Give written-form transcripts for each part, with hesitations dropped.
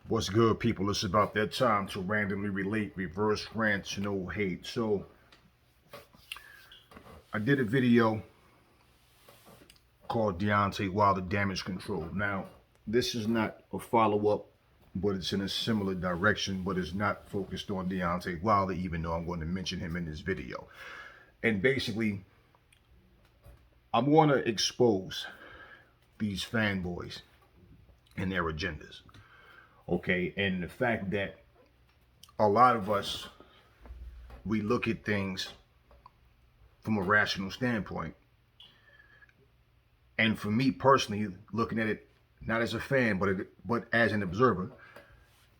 What's good, people? It's about that time to randomly relate, reverse rants, no hate. So, I did a video called Deontay Wilder Damage Control. Now, this is not a follow-up, but it's in a similar direction, but it's not focused on Deontay Wilder, even though I'm going to mention him in this video. And basically, I want to expose these fanboys and their agendas. Okay, and the fact that a lot of us, we look at things from a rational standpoint. And for me personally, looking at it not as a fan, but as an observer,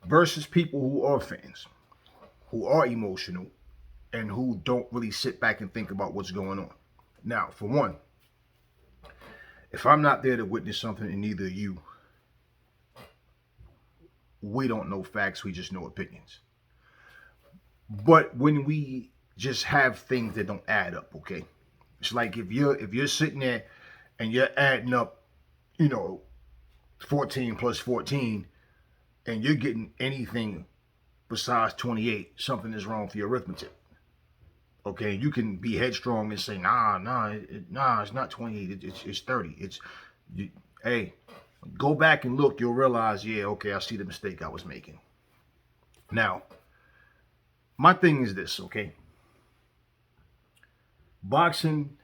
versus people who are fans, who are emotional, and who don't really sit back and think about what's going on. Now, for one, if I'm not there to witness something, and neither you, we don't know facts, we just know opinions. But when we just have things that don't add up, okay? It's like if you're sitting there and you're adding up, 14 plus 14, and you're getting anything besides 28, something is wrong with your arithmetic. Okay, you can be headstrong and say, nah, it's not 28, it's 30. Hey, go back and look, you'll realize, yeah, okay, I see the mistake I was making. Now, my thing is this, okay? Boxing,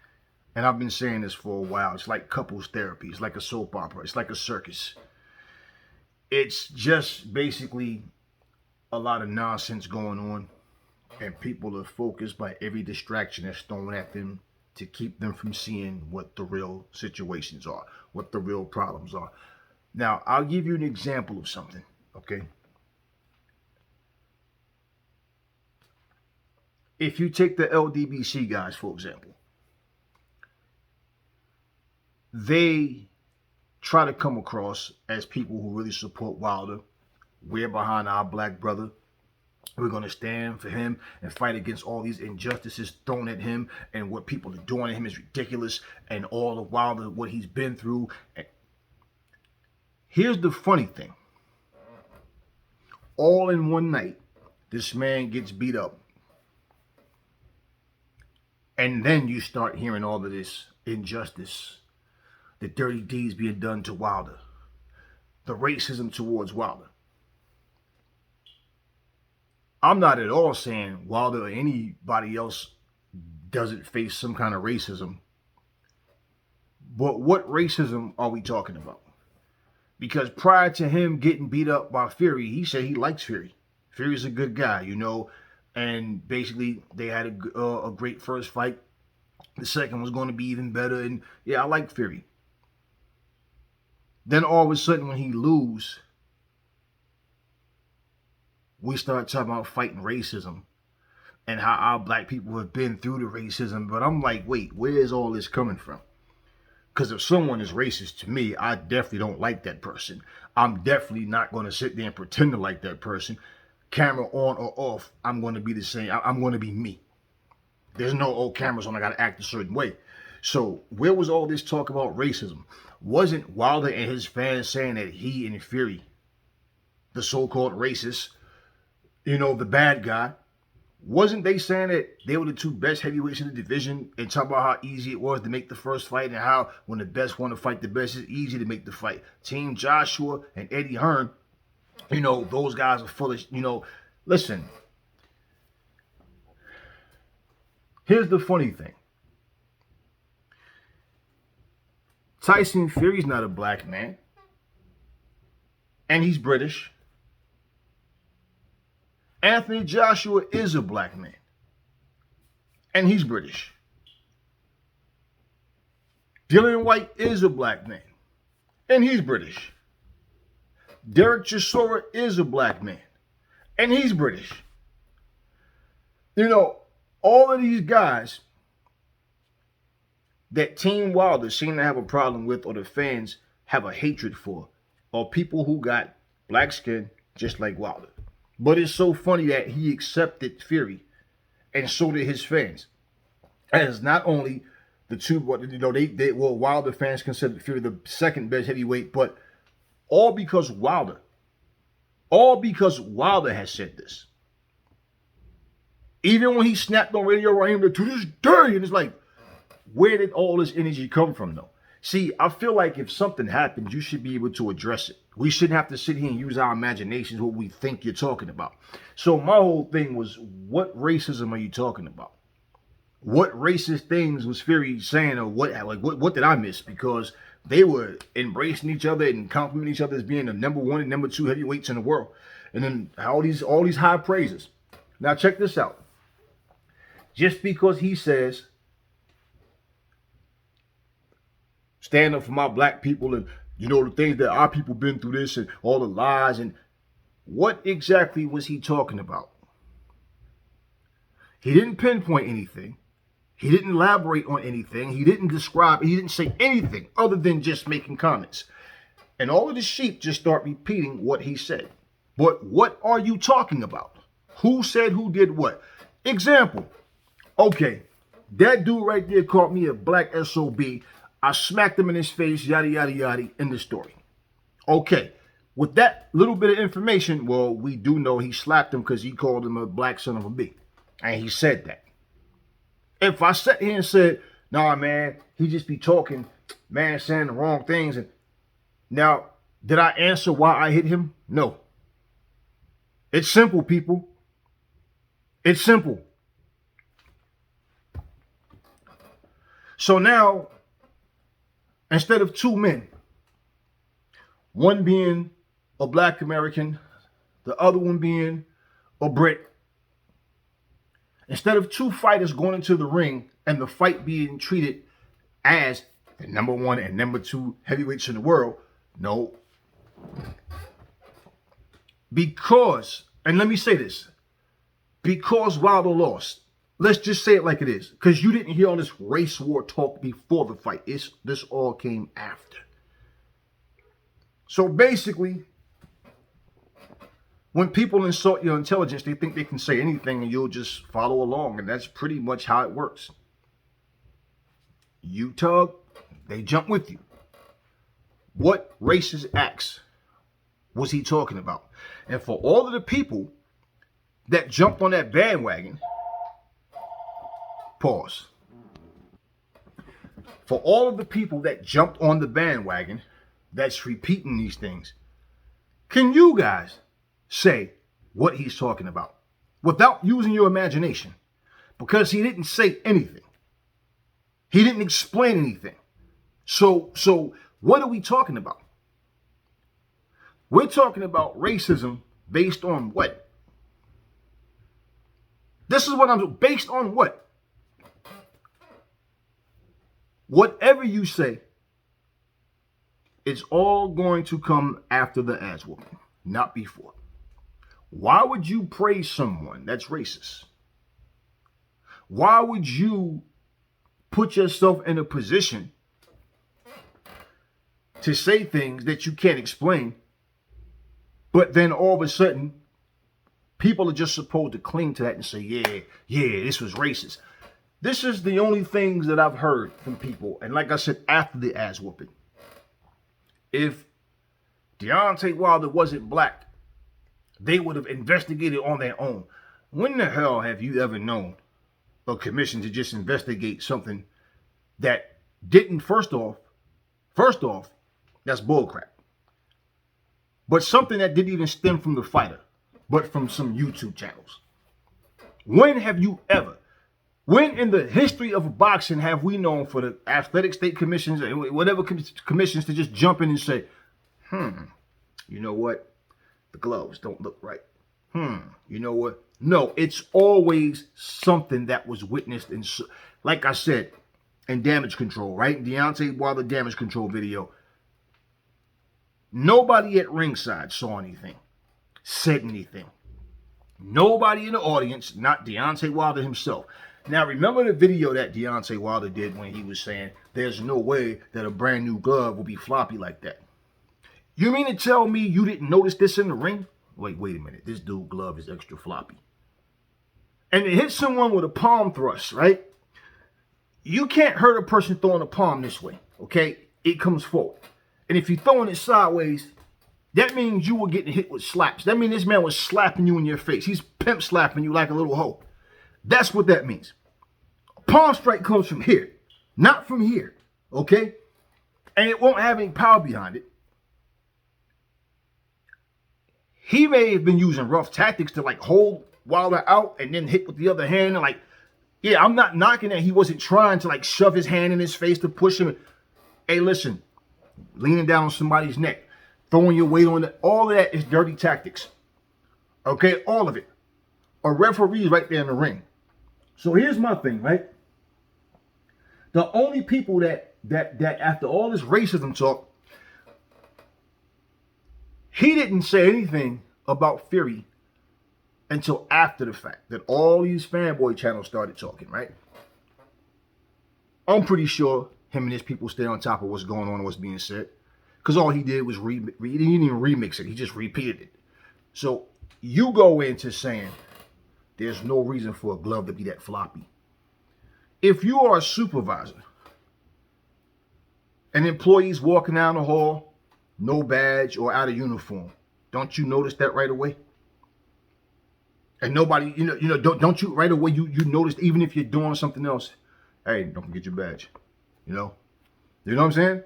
and I've been saying this for a while, it's like couples therapy. It's like a soap opera. It's like a circus. It's just basically a lot of nonsense going on, and people are focused by every distraction that's thrown at them to keep them from seeing what the real situations are, what the real problems are. Now, I'll give you an example of something, okay? If you take the LDBC guys, for example, they try to come across as people who really support Wilder. We're behind our black brother. We're going to stand for him and fight against all these injustices thrown at him, and what people are doing to him is ridiculous, and all of Wilder, what he's been through. Here's the funny thing. All in one night, this man gets beat up. And then you start hearing all of this injustice, the dirty deeds being done to Wilder, the racism towards Wilder. I'm not at all saying Wilder or anybody else doesn't face some kind of racism. But what racism are we talking about? Because prior to him getting beat up by Fury, he said he likes Fury. Fury's a good guy, and basically they had a great first fight. The second was going to be even better, and yeah, I like Fury. Then all of a sudden when he lose, we start talking about fighting racism and how our black people have been through the racism. But I'm like, wait, where is all this coming from? Because if someone is racist to me, I definitely don't like that person. I'm definitely not going to sit there and pretend to like that person. Camera on or off, I'm going to be the same. I'm going to be me. There's no cameras on, I got to act a certain way. So where was all this talk about racism? Wasn't Wilder and his fans saying that he and Fury, the so-called racist, the bad guy, wasn't they saying that they were the two best heavyweights in the division, and talk about how easy it was to make the first fight, and how when the best want to fight the best, it's easy to make the fight? Team Joshua and Eddie Hearn, those guys are full of, listen. Here's the funny thing. Tyson Fury's not a black man. And he's British. Anthony Joshua is a black man. And he's British. Dillian White is a black man. And he's British. Derek Chisora is a black man. And he's British. All of these guys that Team Wilder seem to have a problem with, or the fans have a hatred for, are people who got black skin just like Wilder. But it's so funny that he accepted Fury, and so did his fans. As not only the two, Wilder fans considered Fury the second best heavyweight, but all because Wilder All because Wilder has said this. Even when he snapped on Radio Raheem to this day, and it's like, where did all this energy come from, though? See, I feel like if something happens, you should be able to address it. We shouldn't have to sit here and use our imaginations, what we think you're talking about. So my whole thing was, what racism are you talking about? What racist things was Fury saying, or what did I miss? Because they were embracing each other and complimenting each other as being the number 1 and number 2 heavyweights in the world. And then all these high praises. Now check this out. Just because he says, stand up for my black people, and you know the things that our people been through, this and all the lies, and what exactly was he talking about? He didn't pinpoint anything. He didn't elaborate on anything. He didn't describe, he didn't say anything other than just making comments. And all of the sheep just start repeating what he said. But what are you talking about? Who said who did what? Example. Okay, that dude right there called me a black SOB. I smacked him in his face, yada, yada, yada, in the story. Okay, with that little bit of information, well, we do know he slapped him because he called him a black son of a B. And he said that. If I sat here and said, nah, man, he just be talking, man, saying the wrong things. And now, did I answer why I hit him? No. It's simple, people. It's simple. So now, instead of 2 men, one being a black American, the other one being a Brit, instead of 2 fighters going into the ring and the fight being treated as the number 1 and number 2 heavyweights in the world, no. Because, and let me say this, because Wilder lost, let's just say it like it is, because you didn't hear all this race war talk before the fight. This all came after. So basically, when people insult your intelligence, they think they can say anything and you'll just follow along. And that's pretty much how it works. You tug, they jump with you. What racist acts was he talking about? And for all of the people that jumped on that bandwagon, pause. For all of the people that jumped on the bandwagon that's repeating these things, can you guys say what he's talking about without using your imagination? Because he didn't say anything. He didn't explain anything. So what are we talking about? We're talking about racism based on what? This is what I'm based on what? Whatever you say, it's all going to come after the ass whooping, not before. Why would you praise someone that's racist? Why would you put yourself in a position to say things that you can't explain, but then all of a sudden, people are just supposed to cling to that and say, yeah, this was racist. This is the only things that I've heard from people. And like I said, after the ass whooping, if Deontay Wilder wasn't black, they would have investigated on their own. When the hell have you ever known a commission to just investigate something that didn't, first off, that's bullcrap. But something that didn't even stem from the fighter, but from some YouTube channels. When have you ever, when in the history of boxing have we known for the athletic state commissions, whatever commissions, to just jump in and say, you know what? The gloves don't look right. You know what? No, it's always something that was witnessed in, like I said, in damage control, right? Deontay Wilder damage control video. Nobody at ringside saw anything, said anything. Nobody in the audience, not Deontay Wilder himself. Now, remember the video that Deontay Wilder did when he was saying, there's no way that a brand new glove will be floppy like that. You mean to tell me you didn't notice this in the ring? Wait a minute. This dude's glove is extra floppy. And to hit someone with a palm thrust, right? You can't hurt a person throwing a palm this way, okay? It comes forward. And if you're throwing it sideways, That means you were getting hit with slaps. That means this man was slapping you in your face. He's pimp slapping you like a little hoe. That's what that means. A palm strike comes from here, not from here, okay? And it won't have any power behind it. He may have been using rough tactics to like hold Wilder out and then hit with the other hand. And like, yeah, I'm not knocking that he wasn't trying to like shove his hand in his face to push him. Hey, listen, leaning down on somebody's neck, throwing your weight on it, all of that is dirty tactics. Okay, all of it. A referee is right there in the ring. So here's my thing, right? The only people that after all this racism talk, he didn't say anything about Fury until after the fact that all these fanboy channels started talking, right? I'm pretty sure him and his people stay on top of what's going on and what's being said. Because all he did was he didn't even remix it. He just repeated it. So you go into saying there's no reason for a glove to be that floppy. If you are a supervisor, an employee's walking down the hall, no badge or out of uniform, don't you notice that right away? And nobody, don't you right away, you notice, even if you're doing something else, hey, don't forget your badge. You know what I'm saying?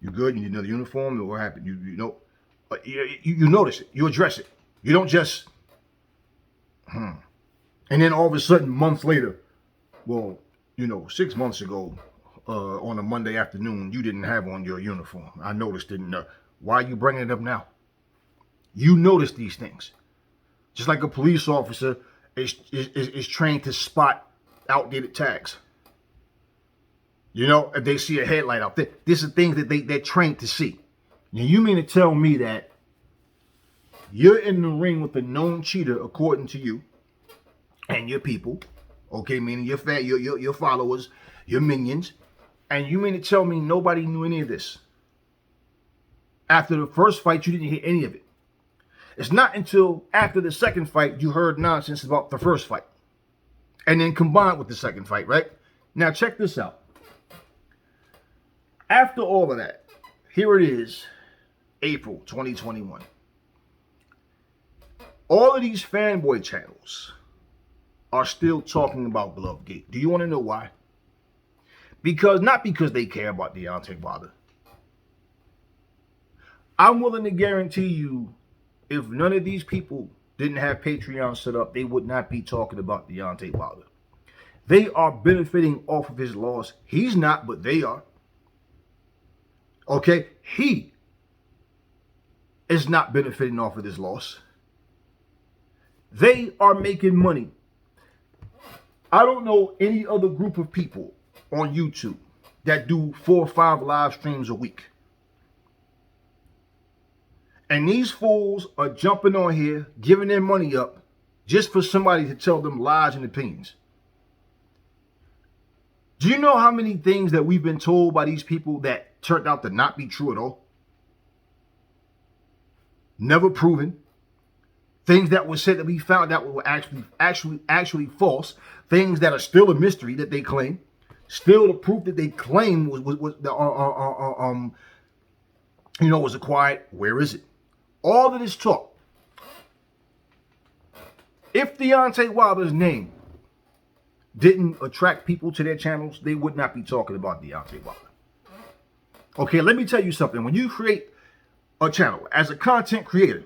You good? You need another uniform? What happened? You notice it. You address it. You don't just, and then all of a sudden, months later, well, 6 months ago, on a Monday afternoon, you didn't have on your uniform. I noticed, didn't know. Why are you bringing it up now? You notice these things. Just like a police officer is trained to spot outdated tags. If they see a headlight out there, these are things that they're trained to see. Now, you mean to tell me that you're in the ring with a known cheater, according to you and your people, okay, meaning your followers, your minions, and you mean to tell me nobody knew any of this? After the first fight, you didn't hear any of it. It's not until after the second fight you heard nonsense about the first fight. And then combined with the second fight, right? Now check this out. After all of that, here it is, April 2021. All of these fanboy channels are still talking about Glovegate. Do you want to know why? Not because they care about Deontay Wilder. I'm willing to guarantee you, if none of these people didn't have Patreon set up, they would not be talking about Deontay Wilder. They are benefiting off of his loss. He's not, but they are. Okay? He is not benefiting off of this loss. They are making money. I don't know any other group of people on YouTube that do 4 or 5 live streams a week. And these fools are jumping on here, giving their money up just for somebody to tell them lies and opinions. Do you know how many things that we've been told by these people that turned out to not be true at all? Never proven. Things that were said that we found out were actually false. Things that are still a mystery that they claim. Still the proof that they claim was acquired. Where is it? All of this talk. If Deontay Wilder's name didn't attract people to their channels, they would not be talking about Deontay Wilder. Okay, let me tell you something. When you create a channel as a content creator,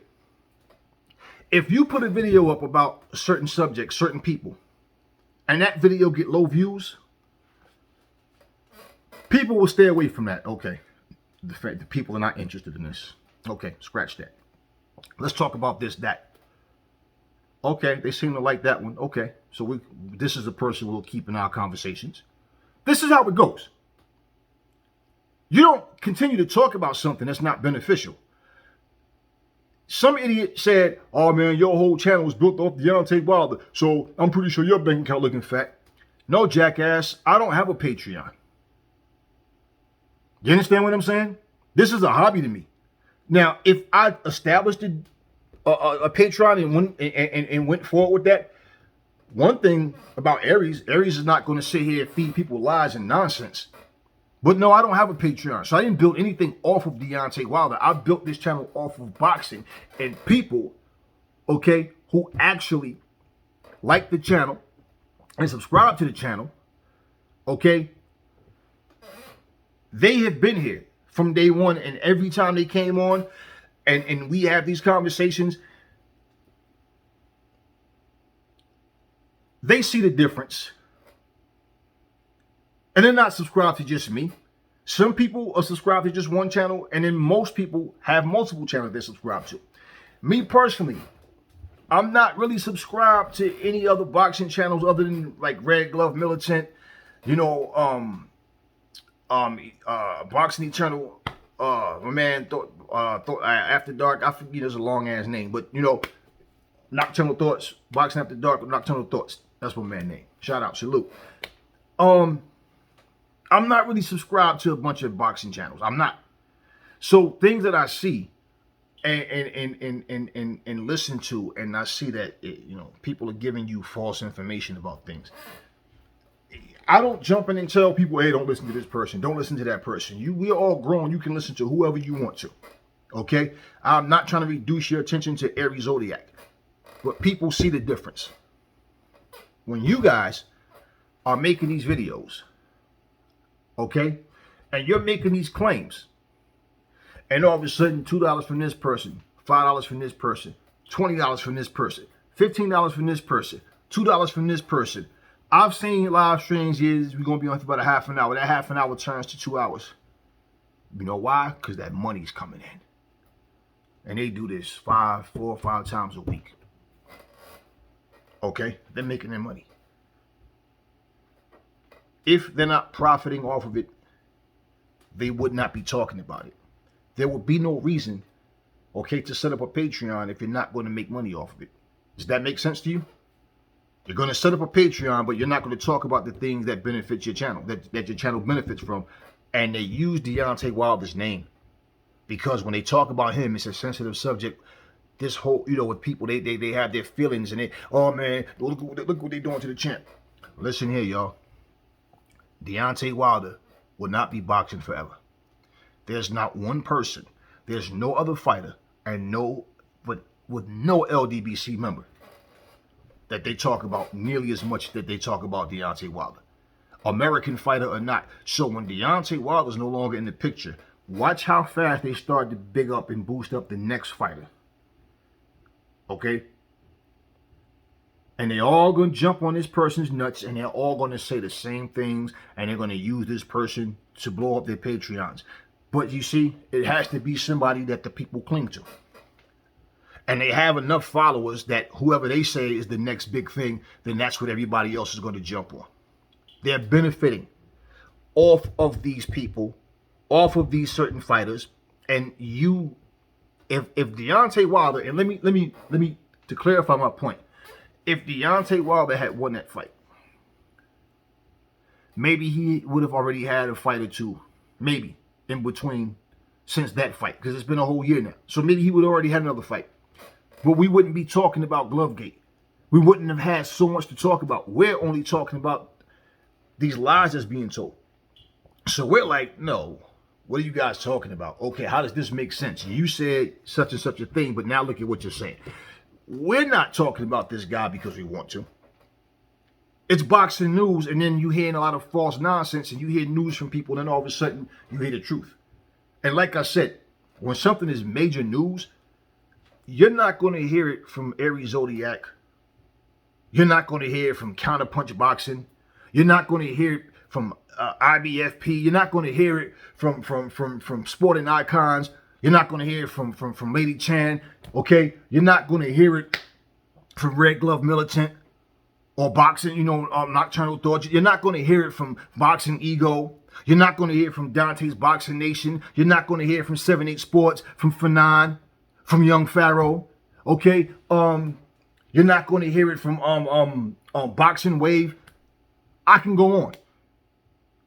if you put a video up about a certain subject, certain people, and that video get low views, people will stay away from that. Okay, the people are not interested in this. Okay, scratch that. Let's talk about this, that. Okay, they seem to like that one. Okay, so this is a person we'll keep in our conversations. This is how it goes. You don't continue to talk about something that's not beneficial. Some idiot said, oh man, your whole channel was built off Deontay Wilder, so I'm pretty sure your bank account looking fat. No, jackass, I don't have a Patreon. You understand what I'm saying? This is a hobby to me. Now, if I established a Patreon and went forward with that, one thing about Aries is not going to sit here and feed people lies and nonsense. But no, I don't have a Patreon. So I didn't build anything off of Deontay Wilder. I built this channel off of boxing and people, okay, who actually like the channel and subscribe to the channel, okay, they have been here from day one, and every time they came on and we have these conversations, they see the difference. And they're not subscribed to just me. Some people are subscribed to just one channel, and then most people have multiple channels they subscribe to. Me personally, I'm not really subscribed to any other boxing channels other than like Red Glove Militant, you know, Boxing Eternal, my man, After Dark. I forget his a long ass name, but you know, Nocturnal Thoughts, Boxing After Dark, Nocturnal Thoughts. That's my man name. Shout out, salute. I'm not really subscribed to a bunch of boxing channels. I'm not. So things that I see and listen to, and I see that you know, people are giving you false information about things. I don't jump in and tell people, hey, don't listen to this person, don't listen to that person. We're all grown. You can listen to whoever you want to. Okay? I'm not trying to reduce your attention to Aries Zodiac, but people see the difference. When you guys are making these videos, okay, and you're making these claims, and all of a sudden $2 from this person, $5 from this person, $20 from this person, $15 from this person, $2 from this person. I've seen live streams we're going to be on for about a half an hour. That half an hour turns to 2 hours. You know why? Because that money's coming in. And they do this 4 or 5 times a week. Okay? They're making their money. If they're not profiting off of it, they would not be talking about it. There would be no reason, okay, to set up a Patreon if you're not going to make money off of it. Does that make sense to you? You're going to set up a Patreon, but you're not going to talk about the things that benefit your channel, that your channel benefits from. And they use Deontay Wilder's name because when they talk about him, it's a sensitive subject. This whole, you know, with people, they have their feelings and they, oh man, look what they're doing to the champ. Listen here, y'all. Deontay Wilder will not be boxing forever. There's not one person, there's no other fighter, and with no LDBC member that they talk about nearly as much that they talk about Deontay Wilder. American fighter or not. So when Deontay Wilder's no longer in the picture, watch how fast they start to big up and boost up the next fighter. Okay? And they're all going to jump on this person's nuts, and they're all going to say the same things, and they're going to use this person to blow up their Patreons. But you see, it has to be somebody that the people cling to. And they have enough followers that whoever they say is the next big thing, then that's what everybody else is going to jump on. They're benefiting off of these people, off of these certain fighters. And you, if Deontay Wilder, and let me to clarify my point. If Deontay Wilder had won that fight, maybe he would have already had a fight or two, maybe, in between since that fight, because it's been a whole year now. So maybe he would have already had another fight. But we wouldn't be talking about Glovegate. We wouldn't have had so much to talk about. We're only talking about these lies that's being told. So we're like, no, what are you guys talking about? Okay, how does this make sense? You said such and such a thing, but now look at what you're saying. We're not talking about this guy because we want to. It's boxing news, and then you hearing a lot of false nonsense, and you hear news from people, and then all of a sudden you hear the truth. And like I said, when something is major news, you're not going to hear it from Aries Zodiac. You're not going to hear it from Counterpunch Boxing. You're not going to hear it from IBFP. You're not going to hear it from Sporting Icons. You're not going to hear it from Lady Chan. Okay? You're not going to hear it from Red Glove Militant or Boxing, you know, Nocturnal Thoughts. You're not going to hear it from Boxing Ego. You're not going to hear it from Dante's Boxing Nation. You're not going to hear it from 7-8 Sports, from Fanon, from Young Pharaoh. Okay? You're not going to hear it from Boxing Wave. I can go on.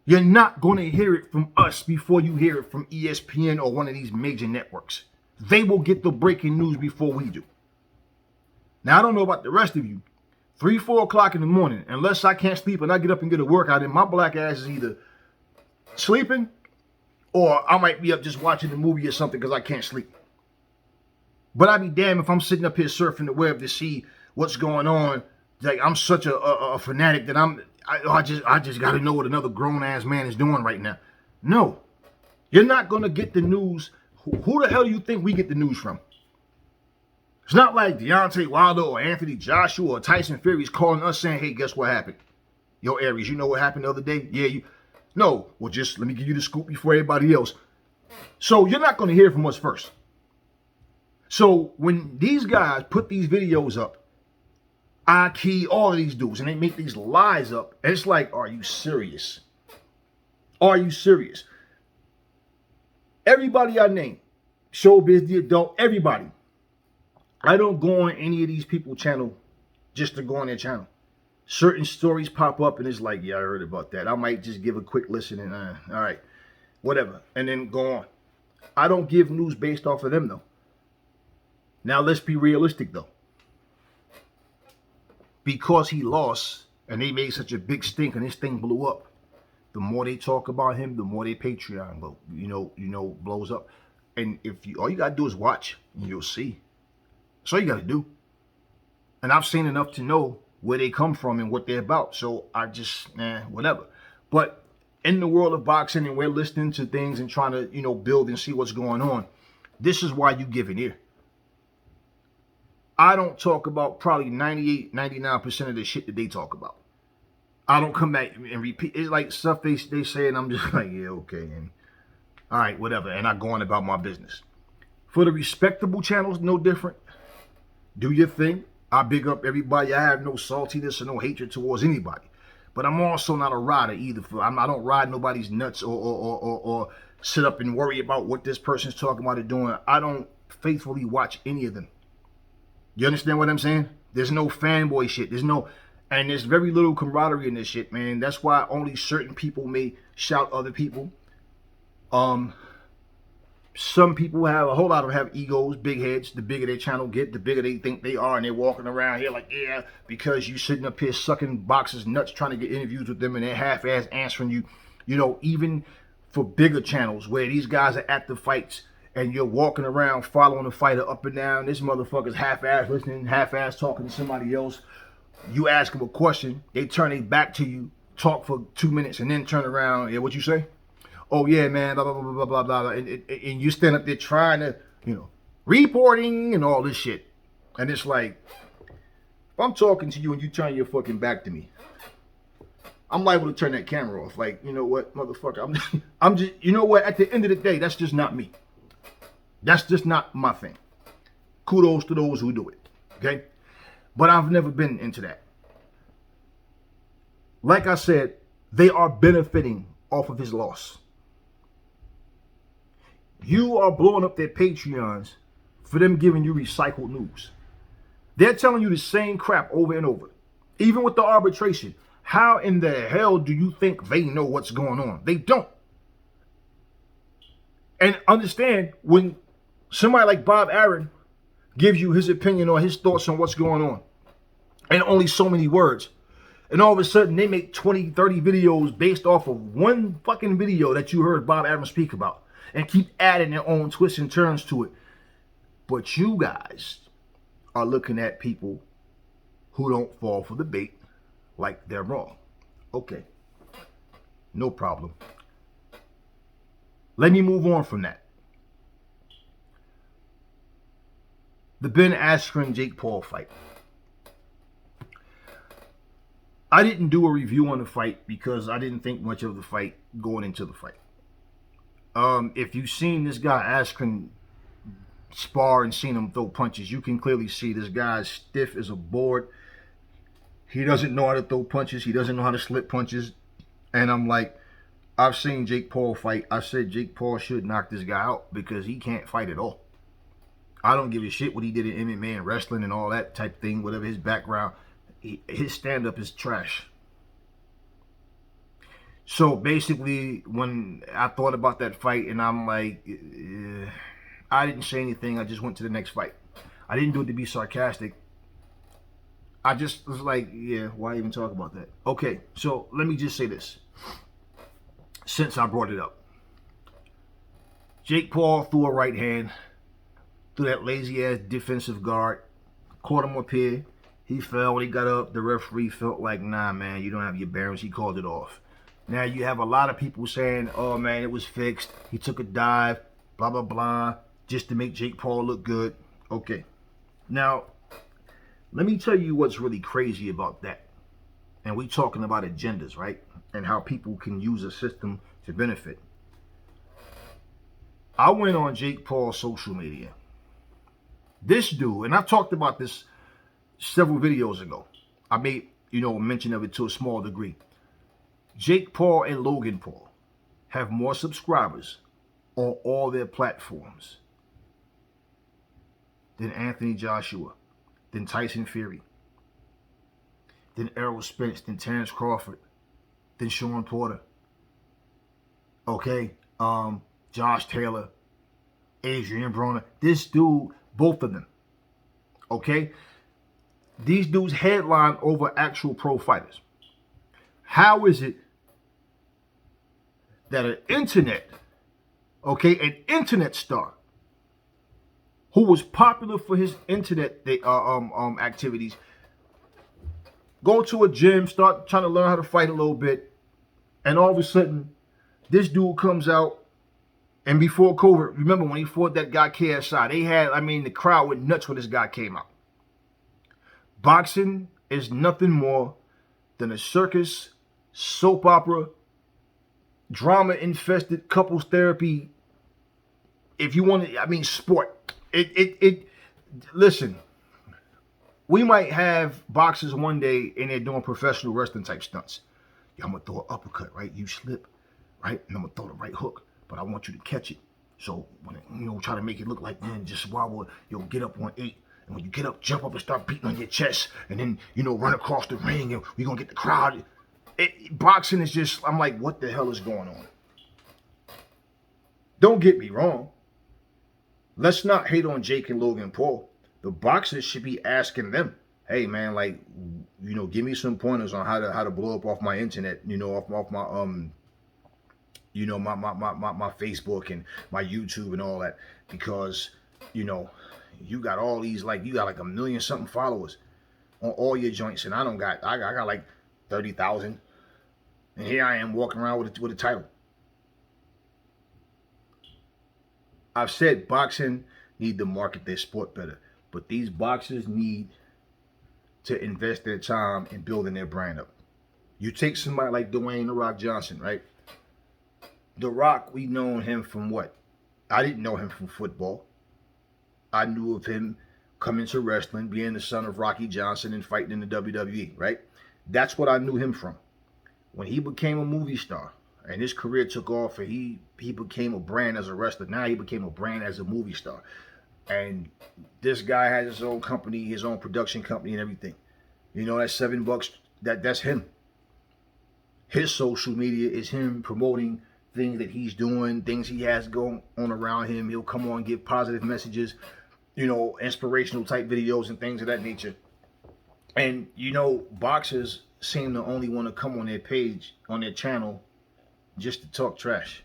You're not going to hear it from us before you hear it from ESPN or one of these major networks. They will get the breaking news before we do. Now, I don't know about the rest of you. 3, 4 o'clock in the morning, unless I can't sleep and I get up and get a workout, and my black ass is either sleeping, or I might be up just watching a movie or something because I can't sleep. But I'd be damned if I'm sitting up here surfing the web to see what's going on. Like, I'm such a fanatic that I just got to know what another grown ass man is doing right now. No, you're not gonna get the news. Who the hell do you think we get the news from? It's not like Deontay Wilder or Anthony Joshua or Tyson Fury's calling us saying, "Hey, guess what happened? Yo, Aries, you know what happened the other day? Yeah, you. No, well, just let me give you the scoop before everybody else." So you're not gonna hear from us first. So when these guys put these videos up, I key all of these dudes, and they make these lies up, and it's like, are you serious? Are you serious? Everybody I name, Showbiz, the adult, everybody. I don't go on any of these people's channel just to go on their channel. Certain stories pop up, and it's like, yeah, I heard about that. I might just give a quick listen and, all right, whatever, and then go on. I don't give news based off of them, though. Now, let's be realistic, though. Because he lost, and they made such a big stink, and this thing blew up, the more they talk about him, the more their Patreon blows up. And if you, all you gotta do is watch, and you'll see. That's all you gotta do. And I've seen enough to know where they come from and what they're about. So I just, whatever. But in the world of boxing, and we're listening to things and trying to, build and see what's going on, this is why you give an ear. I don't talk about probably 98, 99% of the shit that they talk about. I don't come back and repeat. It's like stuff they say, and I'm just like, yeah, okay. And all right, whatever. And I go on about my business. For the respectable channels, no different. Do your thing. I big up everybody. I have no saltiness or no hatred towards anybody. But I'm also not a rider either. I don't ride nobody's nuts or sit up and worry about what this person's talking about or doing. I don't faithfully watch any of them. You understand what I'm saying? There's no fanboy shit. And there's very little camaraderie in this shit, man. That's why only certain people may shout other people. Some people a whole lot of them have egos, big heads. The bigger their channel get, the bigger they think they are. And they're walking around here like, yeah, because you sitting up here sucking boxers nuts trying to get interviews with them, and they're half-ass answering you. Even for bigger channels where these guys are at the fights, and you're walking around following the fighter up and down. This motherfucker's half-ass listening, half-ass talking to somebody else. You ask them a question, they turn their back to you, talk for 2 minutes, and then turn around. Yeah, what you say? Oh, yeah, man, blah, blah, blah, blah, blah, blah. And you stand up there trying to, reporting and all this shit. And it's like, if I'm talking to you and you turn your fucking back to me, I'm liable to turn that camera off. Like, you know what, motherfucker, I'm just, you know what, at the end of the day, that's just not me. That's just not my thing. Kudos to those who do it, okay? But I've never been into that. Like I said, they are benefiting off of his loss. You are blowing up their Patreons for them giving you recycled news. They're telling you the same crap over and over. Even with the arbitration. How in the hell do you think they know what's going on? They don't. And understand, when somebody like Bob Arum gives you his opinion or his thoughts on what's going on, and only so many words, and all of a sudden they make 20, 30 videos based off of one fucking video that you heard Bob Arum speak about, and keep adding their own twists and turns to it. But you guys are looking at people who don't fall for the bait like they're wrong. Okay, no problem. Let me move on from that. The Ben Askren-Jake Paul fight. I didn't do a review on the fight because I didn't think much of the fight going into the fight. If you've seen this guy Askren spar and seen him throw punches, you can clearly see this guy's stiff as a board. He doesn't know how to throw punches. He doesn't know how to slip punches. And I'm like, I've seen Jake Paul fight. I said Jake Paul should knock this guy out because he can't fight at all. I don't give a shit what he did in MMA and wrestling and all that type thing, whatever his background. His stand-up is trash. So basically, when I thought about that fight, and I'm like, I didn't say anything. I just went to the next fight. I didn't do it to be sarcastic. I just was like, yeah, why even talk about that? Okay, so let me just say this. since I brought it up. Jake Paul threw a right hand through that lazy ass defensive guard, caught him up here. He fell when he got up. The referee felt like, nah, man, you don't have your bearings. He called it off. Now you have a lot of people saying, oh, man, it was fixed. He took a dive, blah, blah, blah, just to make Jake Paul look good. Okay. Now, let me tell you what's really crazy about that. And we talking about agendas, right? And how people can use a system to benefit. I went on Jake Paul's social media. This dude, and I've talked about this several videos ago. I made, mention of it to a small degree. Jake Paul and Logan Paul have more subscribers on all their platforms than Anthony Joshua, than Tyson Fury, than Errol Spence, than Terrence Crawford, than Sean Porter. Okay, Josh Taylor, Adrian Broner. This dude, both of them. Okay? These dudes headline over actual pro fighters. How is it that an internet star who was popular for his internet activities, go to a gym, start trying to learn how to fight a little bit, and all of a sudden, this dude comes out, and before COVID, remember when he fought that guy KSI, the crowd went nuts when this guy came out. Boxing is nothing more than a circus, soap opera, drama-infested couples therapy. If you want to, sport. Listen, we might have boxers one day and they're doing professional wrestling type stunts. Yeah, I'm going to throw an uppercut, right? You slip, right? And I'm going to throw the right hook, but I want you to catch it. So, when try to make it look like, man, just wobble, get up on 8. And when you get up, jump up and start beating on your chest. And then, run across the ring and we're going to get the crowd. Boxing is just, I'm like, what the hell is going on? Don't get me wrong. Let's not hate on Jake and Logan Paul. The boxers should be asking them, hey, man, give me some pointers on how to blow up off my internet, off my my Facebook and my YouTube and all that, because you got all these, you got like 1 million something followers on all your joints, and I got like 30,000, and here I am walking around with a title. I've said boxing need to market their sport better, but these boxers need to invest their time in building their brand up. You take somebody like Dwayne "The Rock" Johnson, right? The Rock, we known him from what? I didn't know him from football. I knew of him coming to wrestling, being the son of Rocky Johnson and fighting in the WWE, right? That's what I knew him from. When he became a movie star and his career took off and he became a brand as a wrestler, now he became a brand as a movie star. And this guy has his own company, his own production company and everything. That $7, that's him. His social media is him promoting things that he's doing, things he has going on around him. He'll come on, give positive messages, inspirational type videos and things of that nature. And, boxers seem to only want to come on their page, on their channel, just to talk trash.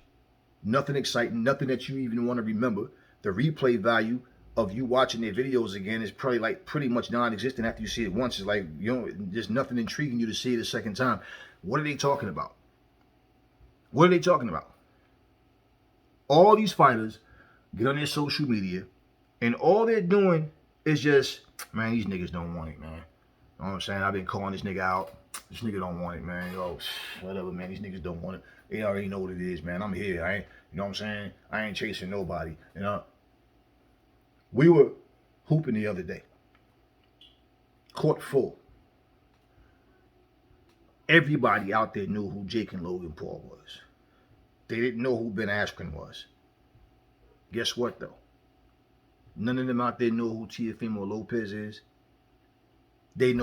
Nothing exciting, nothing that you even want to remember. The replay value of you watching their videos again is probably pretty much non-existent after you see it once. It's like, there's nothing intriguing you to see it a second time. What are they talking about? What are they talking about? All these fighters get on their social media, and all they're doing is just, man, these niggas don't want it, man. You know what I'm saying? I've been calling this nigga out. This nigga don't want it, man. Whatever, man. These niggas don't want it. They already know what it is, man. I'm here. You know what I'm saying? I ain't chasing nobody. We were hooping the other day. Court full. Everybody out there knew who Jake and Logan Paul was. They didn't know who Ben Askren was. Guess what, though? None of them out there know who Teofimo Lopez is. They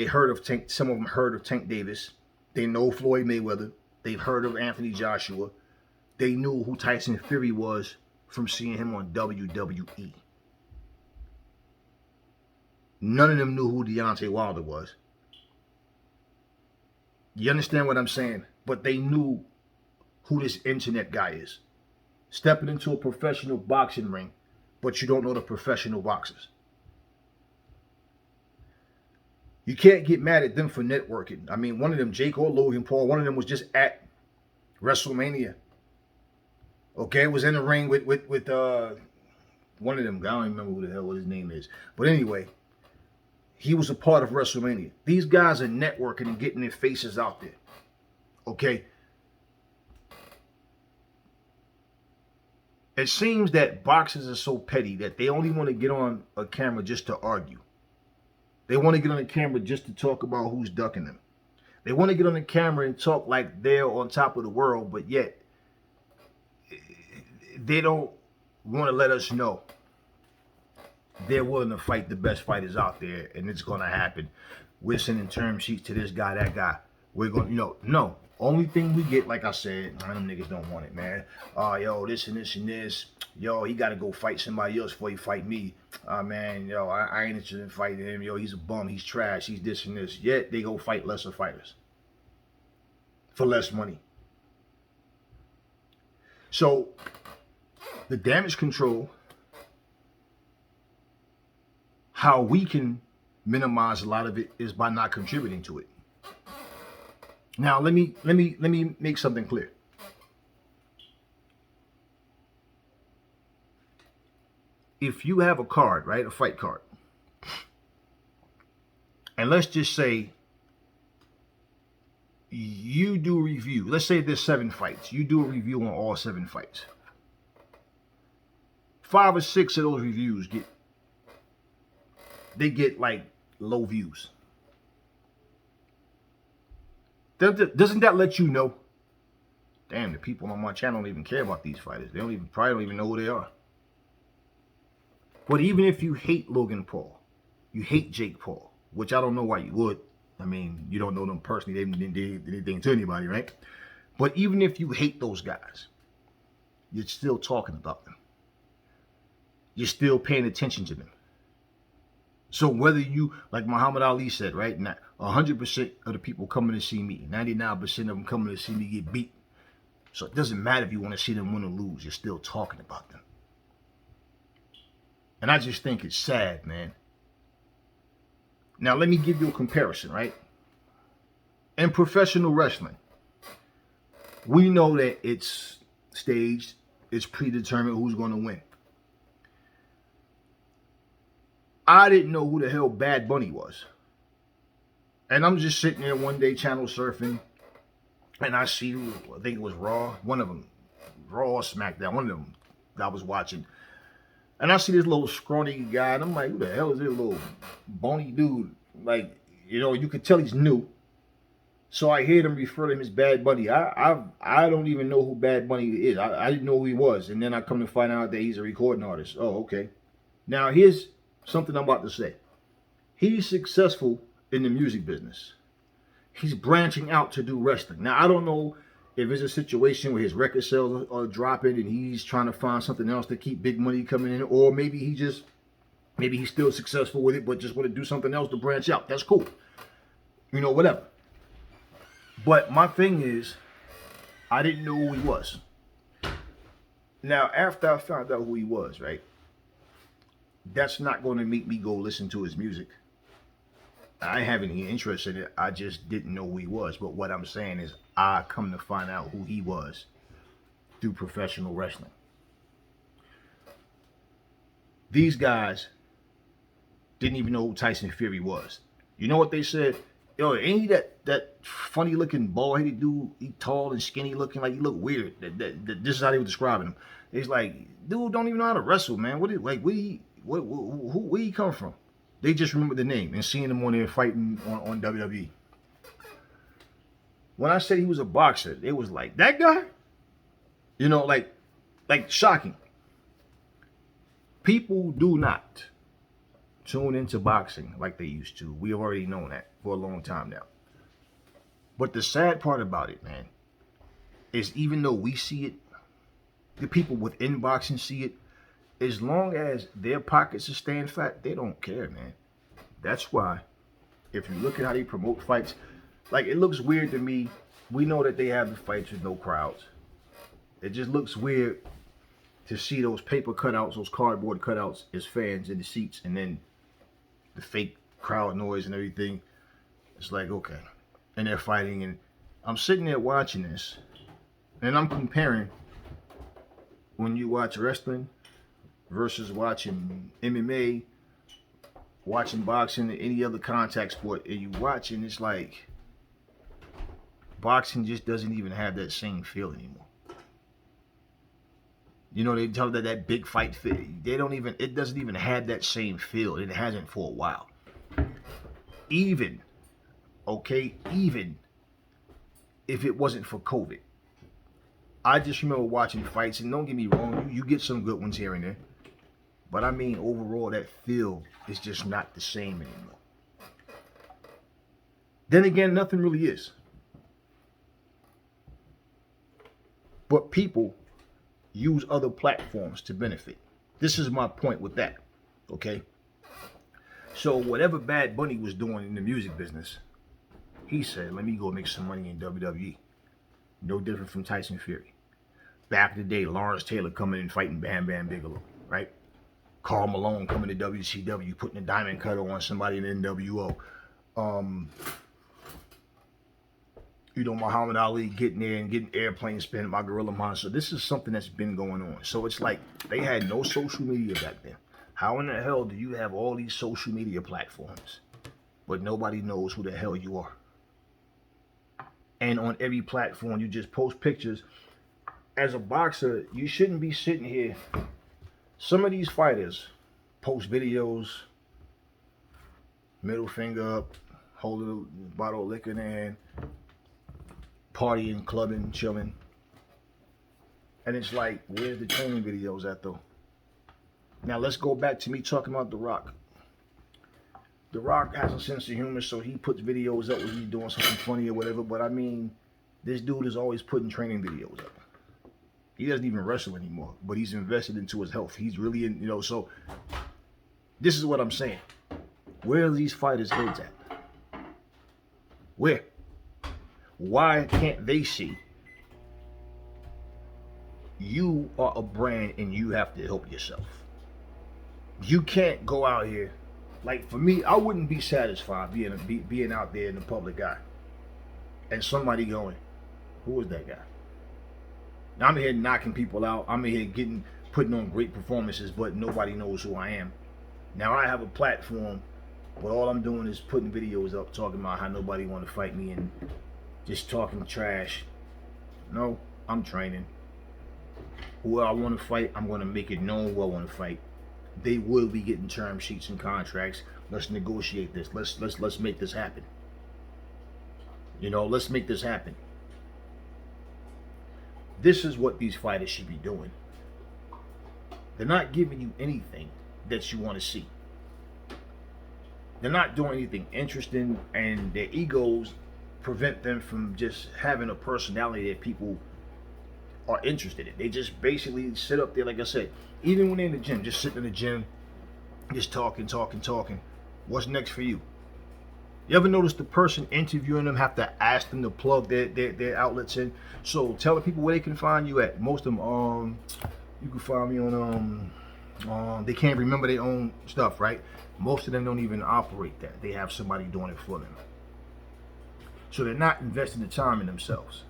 heard of Tank. Some of them heard of Tank Davis. They know Floyd Mayweather. They've heard of Anthony Joshua. They knew who Tyson Fury was from seeing him on WWE. None of them knew who Deontay Wilder was. You understand what I'm saying? But they knew who this internet guy is. Stepping into a professional boxing ring, but you don't know the professional boxers. You can't get mad at them for networking. I mean, one of them, Jake or Logan Paul, one of them was just at WrestleMania. Okay, was in the ring with one of them. I don't even remember who the hell what his name is. But anyway, he was a part of WrestleMania. These guys are networking and getting their faces out there. Okay. It seems that boxers are so petty that they only want to get on a camera just to argue. They want to get on the camera just to talk about who's ducking them. They want to get on the camera and talk like they're on top of the world, but yet they don't want to let us know they're willing to fight the best fighters out there, and it's going to happen. We're sending term sheets to this guy, that guy. We're going to, no. Only thing we get, like I said, them niggas don't want it, man. Yo, this and this and this. Yo, he got to go fight somebody else before he fight me. Man, yo, I ain't interested in fighting him. Yo, he's a bum. He's trash. He's this and this. Yet they go fight lesser fighters for less money. So the damage control, how we can minimize a lot of it is by not contributing to it. Now, let me make something clear. If you have a card, right, a fight card, and let's just say you do a review. Let's say there's 7 fights. You do a review on all 7 fights. 5 or 6 of those reviews get like low views. Doesn't that let you know? Damn, the people on my channel don't even care about these fighters. They probably don't even know who they are. But even if you hate Logan Paul, you hate Jake Paul, which I don't know why you would. I mean, you don't know them personally. They didn't do anything to anybody, right? But even if you hate those guys, you're still talking about them. You're still paying attention to them. So whether you, like Muhammad Ali said, right, 100% of the people coming to see me, 99% of them coming to see me get beat. So it doesn't matter if you want to see them win or lose. You're still talking about them. And I just think it's sad, man. Now, let me give you a comparison, right? In professional wrestling, we know that it's staged. It's predetermined who's going to win. I didn't know who the hell Bad Bunny was. And I'm just sitting there one day channel surfing, and I see, I think it was Raw, one of them, Raw or SmackDown, one of them I was watching. And I see this little scrawny guy, and I'm like, who the hell is this little bony dude? Like, you know, you could tell he's new. So I hear them refer to him as Bad Bunny. I don't even know who Bad Bunny is. I didn't know who he was. And then I come to find out that he's a recording artist. Oh, okay. Now, here's something I'm about to say. He's successful in the music business. He's branching out to do wrestling. Now, I don't know if it's a situation where his record sales are dropping and he's trying to find something else to keep big money coming in, or maybe he's still successful with it, but just want to do something else to branch out. That's cool. You know, whatever. But my thing is, I didn't know who he was. Now, after I found out who he was, right, that's not going to make me go listen to his music. I have any interest in it. I just didn't know who he was. But what I'm saying is I come to find out who he was through professional wrestling. These guys didn't even know who Tyson Fury was. You know what they said? Yo, ain't he that funny looking bald-headed dude? He tall and skinny looking, like he look weird. This is how they were describing him. It's like, dude don't even know how to wrestle, man. Where he come from? They just remember the name and seeing him on there fighting on WWE. When I said he was a boxer, it was like, that guy? You know, like shocking. People do not tune into boxing like they used to. We have already known that for a long time now. But the sad part about it, man, is even though we see it, the people within boxing see it, as long as their pockets are staying fat, they don't care, man. That's why, if you look at how they promote fights, like, it looks weird to me. We know that they have the fights with no crowds. It just looks weird to see those paper cutouts, those cardboard cutouts as fans in the seats, and then the fake crowd noise and everything. It's like, okay. And they're fighting, and I'm sitting there watching this, and I'm comparing when you watch wrestling versus watching MMA, watching boxing, or any other contact sport, and you watch, and it's like boxing just doesn't even have that same feel anymore. You know, they tell that big fight feel. It doesn't even have that same feel. It hasn't for a while. Even if it wasn't for COVID. I just remember watching fights, and don't get me wrong, you get some good ones here and there. But I mean, overall, that feel is just not the same anymore. Then again, nothing really is. But people use other platforms to benefit. This is my point with that, okay? So whatever Bad Bunny was doing in the music business, he said, let me go make some money in WWE. No different from Tyson Fury. Back in the day, Lawrence Taylor coming in fighting Bam Bam Bigelow, right? Karl Malone coming to WCW, putting a diamond cutter on somebody in the NWO. Muhammad Ali getting there and getting airplane spin by Gorilla Monster. This is something that's been going on. So it's like they had no social media back then. How in the hell do you have all these social media platforms, but nobody knows who the hell you are? And on every platform, you just post pictures. As a boxer, you shouldn't be sitting here. Some of these fighters post videos, middle finger up, holding a bottle of liquor in their hand, partying, clubbing, chilling. And it's like, where's the training videos at though? Now let's go back to me talking about The Rock. The Rock has a sense of humor, so he puts videos up when he's doing something funny or whatever. But I mean, this dude is always putting training videos up. He doesn't even wrestle anymore, but he's invested into his health. He's really in, so this is what I'm saying. Where are these fighters' heads at? Where? Why can't they see you are a brand and you have to help yourself? You can't go out here. Like for me, I wouldn't be satisfied being out there in the public eye and somebody going, who is that guy? Now I'm here knocking people out. I'm here putting on great performances, but nobody knows who I am. Now I have a platform, but all I'm doing is putting videos up talking about how nobody want to fight me and just talking trash. No, I'm training. Who I want to fight, I'm going to make it known who I want to fight. They will be getting term sheets and contracts. Let's negotiate this. Let's make this happen. Let's make this happen. This is what these fighters should be doing. They're not giving you anything that you want to see. They're not doing anything interesting, and their egos prevent them from just having a personality that people are interested in. They just basically sit up there, like I said, even when they're in the gym, just sitting in the gym, just talking. What's next for you? You ever notice the person interviewing them have to ask them to plug their outlets in? So tell the people where they can find you at. Most of them, you can find me on, they can't remember their own stuff, right? Most of them don't even operate that. They have somebody doing it for them. So they're not investing the time in themselves.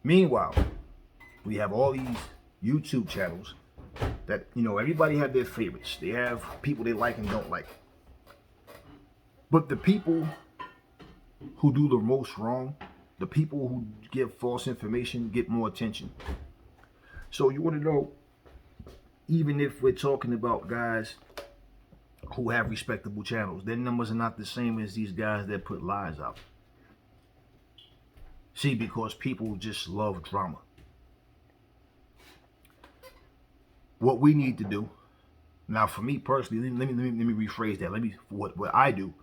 Meanwhile, we have all these YouTube channels that, everybody have their favorites. They have people they like and don't like. But the people who do the most wrong, the people who give false information, get more attention. So you want to know, even if we're talking about guys who have respectable channels, their numbers are not the same as these guys that put lies out. See, because people just love drama. What we need to do, now for me personally, let me rephrase that. What I do,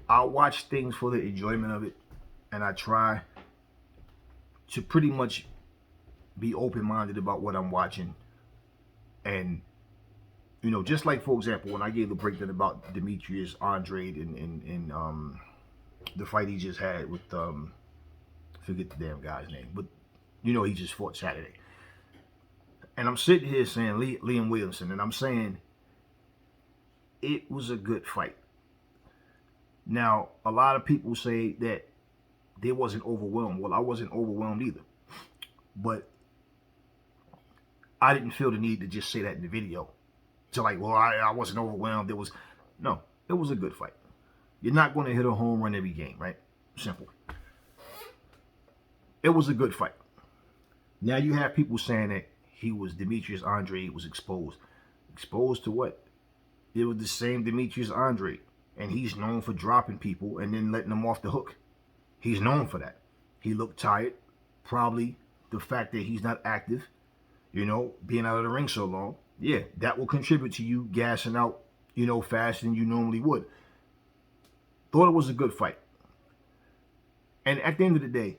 I watch things for the enjoyment of it, and I try to pretty much be open-minded about what I'm watching. And just like, for example, when I gave the breakdown about Demetrius Andrade and the fight he just had with Forget the damn guy's name, but you know he just fought Saturday. And I'm sitting here saying Liam Williamson, and I'm saying it was a good fight. Now, a lot of people say that they wasn't overwhelmed. Well, I wasn't overwhelmed either. But I didn't feel the need to just say that in the video. To like, well, I wasn't overwhelmed. It was a good fight. You're not going to hit a home run every game, right? Simple. It was a good fight. Now you have people saying that Demetrius Andre was exposed. Exposed to what? It was the same Demetrius Andre. And he's known for dropping people and then letting them off the hook. He's known for that. He looked tired. Probably the fact that he's not active, being out of the ring so long. Yeah, that will contribute to you gassing out, faster than you normally would. Thought it was a good fight. And at the end of the day,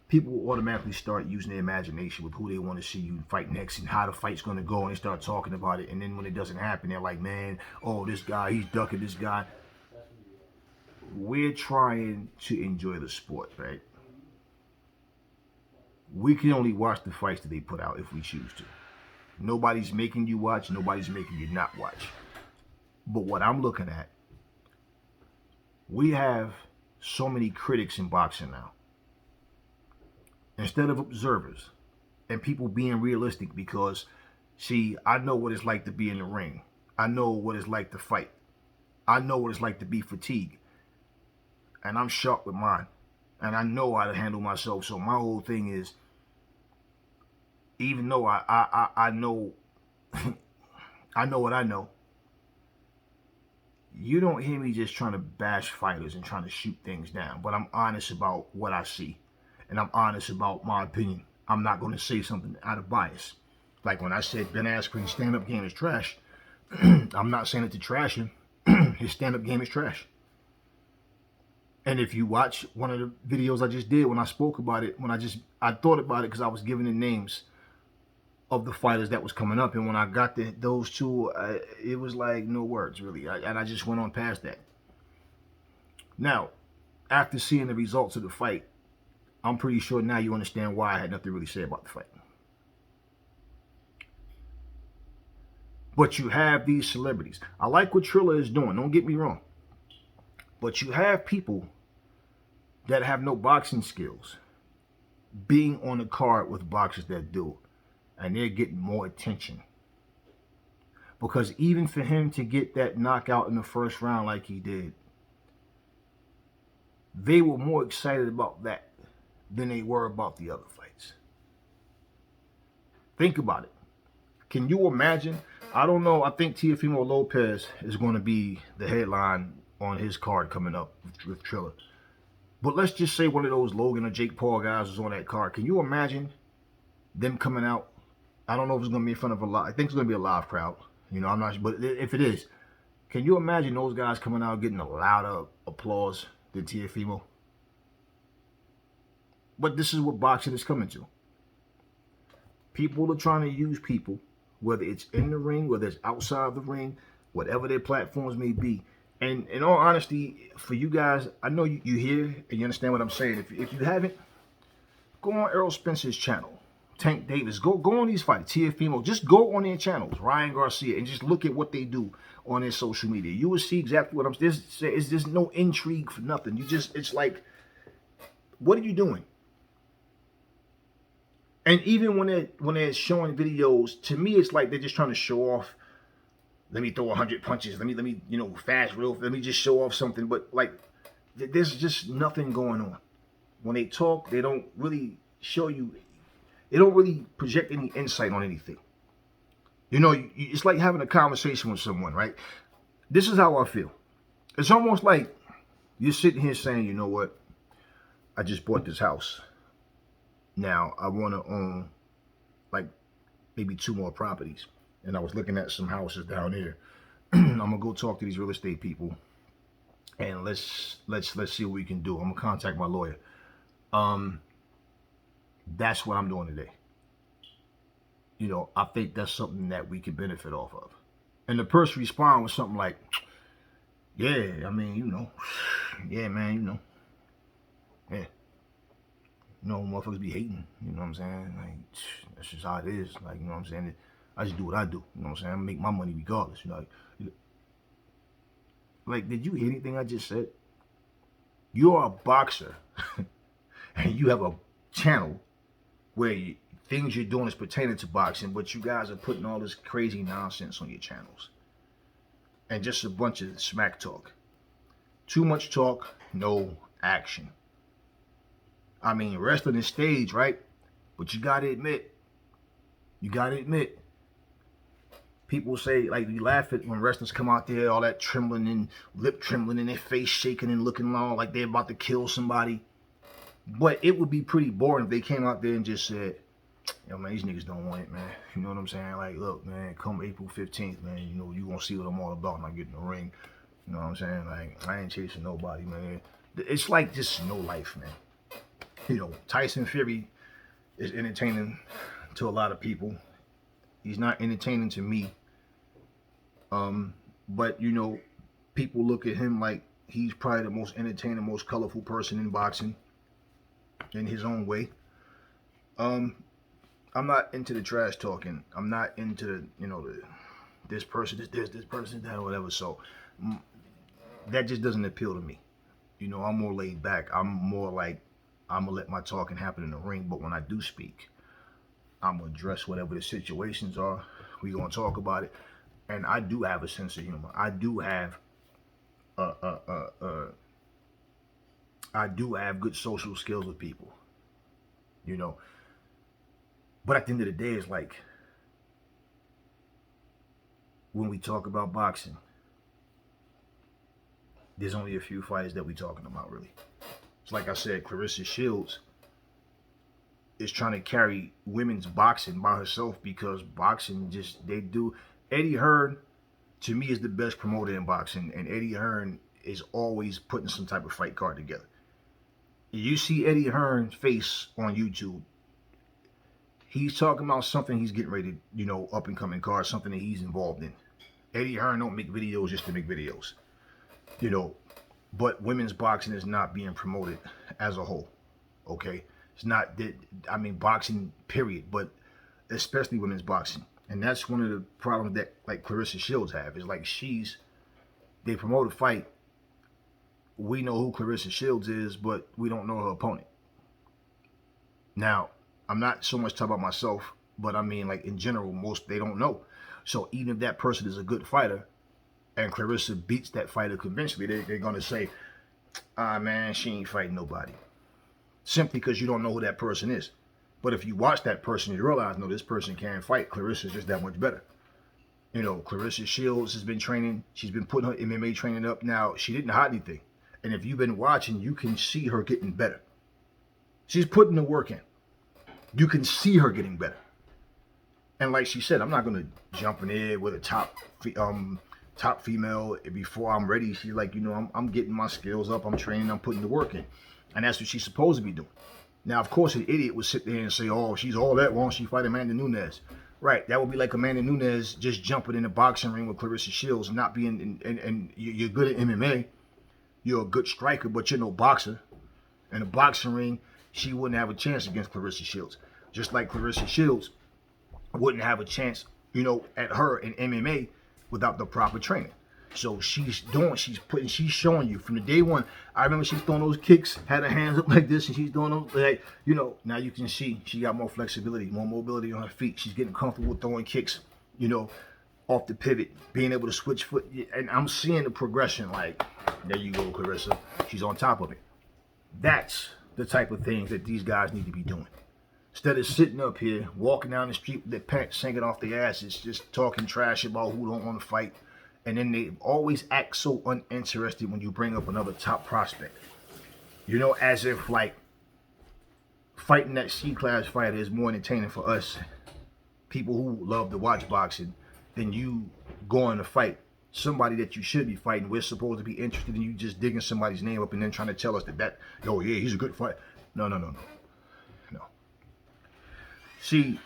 people will automatically start using their imagination with who they want to see you fight next and how the fight's going to go, and they start talking about it. And then when it doesn't happen, they're like, man, oh, this guy, he's ducking this guy. We're trying to enjoy the sport, right? We can only watch the fights that they put out if we choose to. Nobody's making you watch. Nobody's making you not watch. But what I'm looking at, we have so many critics in boxing now. Instead of observers and people being realistic, because, see, I know what it's like to be in the ring. I know what it's like to fight. I know what it's like to be fatigued. And I'm sharp with mine. And I know how to handle myself. So my whole thing is, even though I know, I know what I know, you don't hear me just trying to bash fighters and trying to shoot things down. But I'm honest about what I see. And I'm honest about my opinion. I'm not going to say something out of bias. Like when I said Ben Askren's stand-up game is trash, I'm not saying it to trash him. His stand-up game is trash. And if you watch one of the videos I just did when I spoke about it, I thought about it because I was giving the names of the fighters that was coming up. And when I got those two, it was like no words, really. And I just went on past that. Now, after seeing the results of the fight, I'm pretty sure now you understand why I had nothing to really say about the fight. But you have these celebrities. I like what Triller is doing, don't get me wrong. But you have people that have no boxing skills being on the card with boxers that do. And they're getting more attention. Because even for him to get that knockout in the first round like he did, they were more excited about that than they were about the other fights. Think about it. Can you imagine? I don't know. I think Teofimo Lopez is going to be the headline on his card coming up with Triller. But let's just say one of those Logan or Jake Paul guys was on that card. Can you imagine them coming out? I don't know if it's going to be in front of I think it's going to be a live crowd. I'm not sure. But if it is, can you imagine those guys coming out getting a louder applause than Teofimo? But this is what boxing is coming to. People are trying to use people, whether it's in the ring, whether it's outside the ring, whatever their platforms may be. And in all honesty, for you guys, I know you hear and you understand what I'm saying. If you haven't, go on Errol Spencer's channel. Tank Davis, go on these fights. Teofimo, just go on their channels. Ryan Garcia, and just look at what they do on their social media. You will see exactly what I'm saying. There's no intrigue for nothing. It's like, what are you doing? And even when they're showing videos, to me, it's like they're just trying to show off. Let me throw 100 punches. Let me, fast, real. Let me just show off something. But like, there's just nothing going on. When they talk, they don't really show you. They don't really project any insight on anything. It's like having a conversation with someone, right? This is how I feel. It's almost like you're sitting here saying, you know what? I just bought this house. Now I want to own like maybe 2 more properties. And I was looking at some houses down here. I'm gonna go talk to these real estate people, and let's see what we can do. I'm gonna contact my lawyer. That's what I'm doing today. I think that's something that we can benefit off of. And the person respond with something like, yeah, I mean, yeah, man, yeah. You know, motherfuckers be hating. You know what I'm saying? Like, that's just how it is. Like, you know what I'm saying? I just do what I do. You know what I'm saying? I make my money regardless. You know, like, did you hear anything I just said? You're a boxer, and you have a channel where things you're doing is pertaining to boxing, but you guys are putting all this crazy nonsense on your channels. And just a bunch of smack talk. Too much talk, no action. I mean, wrestling is stage, right? But you gotta admit, people say, like, you laugh at when wrestlers come out there, all that trembling and lip trembling and their face shaking and looking long like they're about to kill somebody. But it would be pretty boring if they came out there and just said, yo, man, these niggas don't want it, man. You know what I'm saying? Like, look, man, come April 15th, man, you know, you gonna see what I'm all about when I get in the ring. You know what I'm saying? Like, I ain't chasing nobody, man. It's like just no life, man. You know, Tyson Fury is entertaining to a lot of people. He's not entertaining to me. But, you know, people look at him like he's probably the most entertaining, most colorful person in boxing in his own way. I'm not into the trash talking. I'm not into, you know, this person is this person is that, or whatever. So that just doesn't appeal to me. You know, I'm more laid back. I'm more like, I'm going to let my talking happen in the ring. But when I do speak, I'm going to address whatever the situations are. We're going to talk about it. And I do have a sense of humor. I do have good social skills with people. You know. But at the end of the day, it's like, when we talk about boxing, there's only a few fighters that we're talking about, really. It's like I said, Clarissa Shields is trying to carry women's boxing by herself because boxing just, they do. Eddie Hearn, to me, is the best promoter in boxing, and Eddie Hearn is always putting some type of fight card together. You see Eddie Hearn's face on YouTube, he's talking about something he's getting ready to, you know, up and coming card, something that he's involved in. Eddie Hearn don't make videos just to make videos, you know, but women's boxing is not being promoted as a whole, okay? It's not, I mean, boxing, period, but especially women's boxing. And that's one of the problems that, like, Clarissa Shields have, is like they promote a fight, we know who Clarissa Shields is, but we don't know her opponent. Now, I'm not so much talking about myself, but I mean, like, in general, most, they don't know. So even if that person is a good fighter and Clarissa beats that fighter conventionally, they're going to say, man, she ain't fighting nobody. Simply because you don't know who that person is. But if you watch that person, you realize, no, this person can fight. Clarissa's just that much better. You know, Clarissa Shields has been training. She's been putting her MMA training up. Now, she didn't hide anything. And if you've been watching, you can see her getting better. She's putting the work in. You can see her getting better. And like she said, I'm not going to jump in there with a top female before I'm ready. She's like, you know, I'm getting my skills up. I'm training. I'm putting the work in. And that's what she's supposed to be doing. Now, of course, an idiot would sit there and say, oh, she's all that. Why don't she fight Amanda Nunes? Right. That would be like Amanda Nunes just jumping in the boxing ring with Clarissa Shields, not being, and you're good at MMA. You're a good striker, but you're no boxer. In a boxing ring, she wouldn't have a chance against Clarissa Shields. Just like Clarissa Shields wouldn't have a chance, you know, at her in MMA without the proper training. So she's showing you from the day one. I remember she's throwing those kicks, had her hands up like this, and she's doing those, like, you know, now you can see she got more flexibility, more mobility on her feet. She's getting comfortable with throwing kicks, you know, off the pivot, being able to switch foot. And I'm seeing the progression, like, there you go, Clarissa. She's on top of it. That's the type of things that these guys need to be doing. Instead of sitting up here, walking down the street with their pants sinking off their asses, just talking trash about who don't want to fight. And then they always act so uninterested when you bring up another top prospect. You know, as if, like, fighting that C-class fighter is more entertaining for us, people who love to watch boxing, than you going to fight somebody that you should be fighting. We're supposed to be interested in you just digging somebody's name up and then trying to tell us that oh, yeah, he's a good fighter. No. See,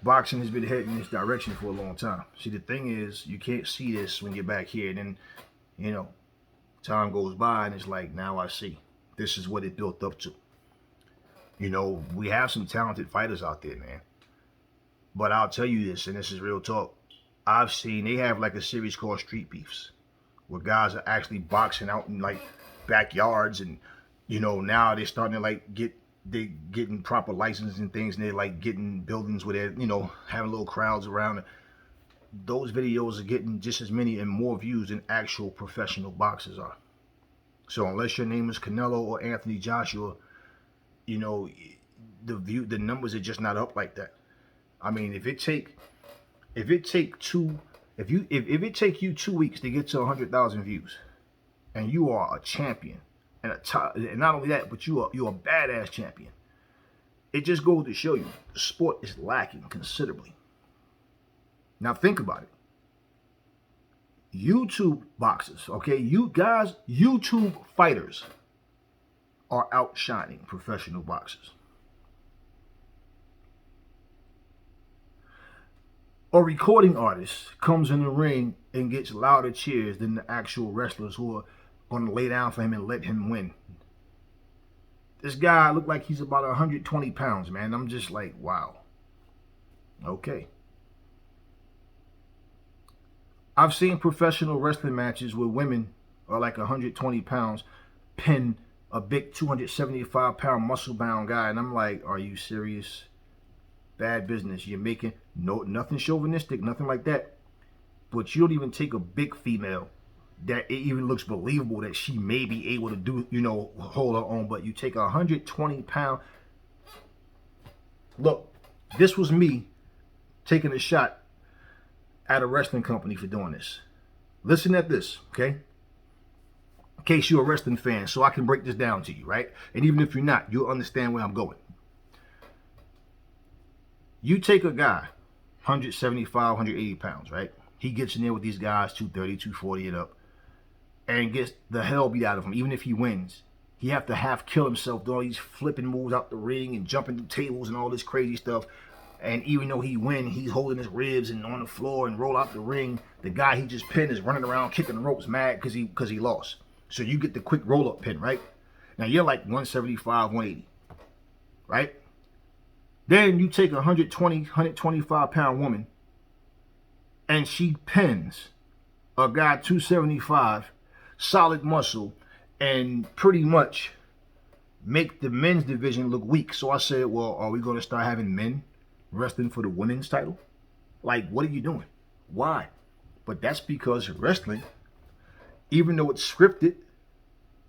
boxing has been heading in this direction for a long time. See, the thing is, you can't see this when you're back here. And then, you know, time goes by and it's like, now I see. This is what it built up to. We have some talented fighters out there, man. But I'll tell you this, and this is real talk. I've seen they have like a series called Street Beefs, where guys are actually boxing out in like backyards, and now they're starting to like they getting proper licenses and things, and they're like getting buildings where they're having little crowds around. Those videos are getting just as many and more views than actual professional boxers are. So unless your name is Canelo or Anthony Joshua, the numbers are just not up like that. I mean, if it take you 2 weeks to get to 100,000 views, and you are a champion, and not only that, but you're a badass champion, it just goes to show you the sport is lacking considerably. Now think about it. YouTube boxers, okay, YouTube fighters are outshining professional boxers. A recording artist comes in the ring and gets louder cheers than the actual wrestlers who are going to lay down for him and let him win. This guy looked like he's about 120 pounds, man. I'm just like, wow. Okay. I've seen professional wrestling matches where women are like 120 pounds pin a big 275-pound muscle-bound guy, and I'm like, are you serious? Bad business. You're making nothing chauvinistic, nothing like that. But you don't even take a big female that it even looks believable that she may be able to do, hold her own. But you take a 120-pound. Look, this was me taking a shot at a wrestling company for doing this. Listen at this, okay? In case you're a wrestling fan, so I can break this down to you, right? And even if you're not, you'll understand where I'm going. You take a guy, 175, 180 pounds, right? He gets in there with these guys, 230, 240 and up, and gets the hell beat out of him. Even if he wins, he have to half kill himself, doing all these flipping moves out the ring and jumping through tables and all this crazy stuff. And even though he win, he's holding his ribs and on the floor and roll out the ring. The guy he just pinned is running around kicking the ropes mad because he lost. So you get the quick roll-up pin, right? Now you're like 175, 180, right? Then you take a 120, 125-pound woman, and she pins a guy 275, solid muscle, and pretty much make the men's division look weak. So I said, well, are we going to start having men wrestling for the women's title? Like, what are you doing? Why? But that's because wrestling, even though it's scripted,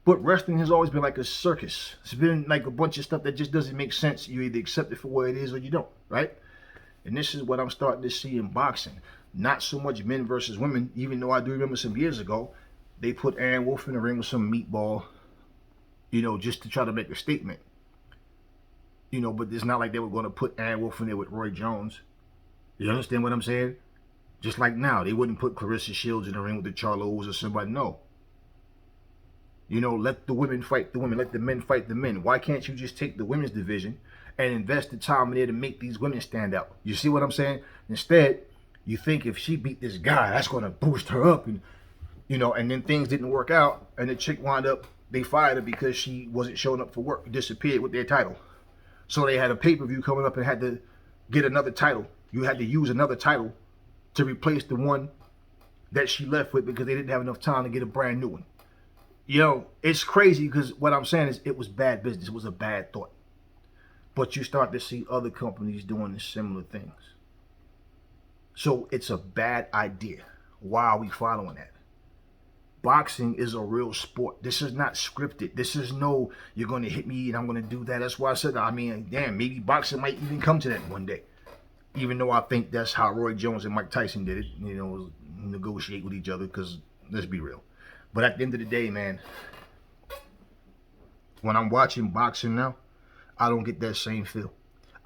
but wrestling has always been like a circus. It's been like a bunch of stuff that just doesn't make sense. You either accept it for what it is or you don't, right? And this is what I'm starting to see in boxing. Not so much men versus women, even though I do remember some years ago, they put Aaron Wolf in the ring with some meatball, just to try to make a statement. But it's not like they were going to put Aaron Wolf in there with Roy Jones. You understand what I'm saying? Just like now, they wouldn't put Clarissa Shields in the ring with the Charlos or somebody. No. Let the women fight the women. Let the men fight the men. Why can't you just take the women's division and invest the time in there to make these women stand out? You see what I'm saying? Instead, you think if she beat this guy, that's going to boost her up. And, and then things didn't work out. And the chick wound up, they fired her because she wasn't showing up for work, disappeared with their title. So they had a pay-per-view coming up and had to get another title. You had to use another title to replace the one that she left with because they didn't have enough time to get a brand new one. It's crazy because what I'm saying is it was bad business. It was a bad thought. But you start to see other companies doing similar things. So it's a bad idea. Why are we following that? Boxing is a real sport. This is not scripted. This is no, you're going to hit me and I'm going to do that. That's why I said, damn, maybe boxing might even come to that one day. Even though I think that's how Roy Jones and Mike Tyson did it, negotiate with each other, because let's be real. But at the end of the day, man, when I'm watching boxing now, I don't get that same feel.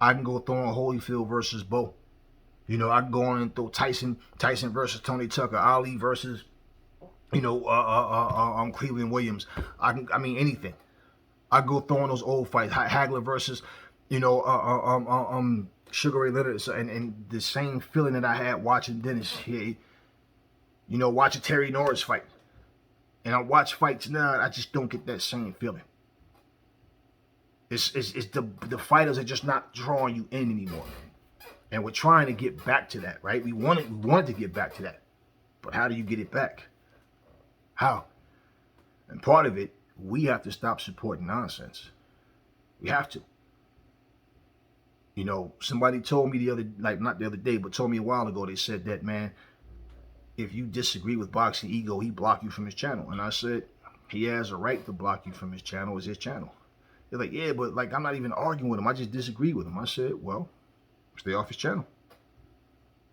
I can go throw on Holyfield versus Bo. I can go on and throw Tyson versus Tony Tucker, Ali versus, Cleveland Williams. Anything. I go throw on those old fights, Hagler versus, Sugar Ray Leonard, and the same feeling that I had watching Dennis here, watching Terry Norris fight. And I watch fights now, I just don't get that same feeling. It's the fighters are just not drawing you in anymore. And we're trying to get back to that, right? We wanted to get back to that. But how do you get it back? How? And part of it, we have to stop supporting nonsense. We have to. You know, somebody told me not the other day, but told me a while ago, they said that, man, if you disagree with Boxing Ego, he blocked you from his channel. And I said, he has a right to block you from his channel. It's his channel. They're like, yeah, but like, I'm not even arguing with him. I just disagree with him. I said, well, stay off his channel.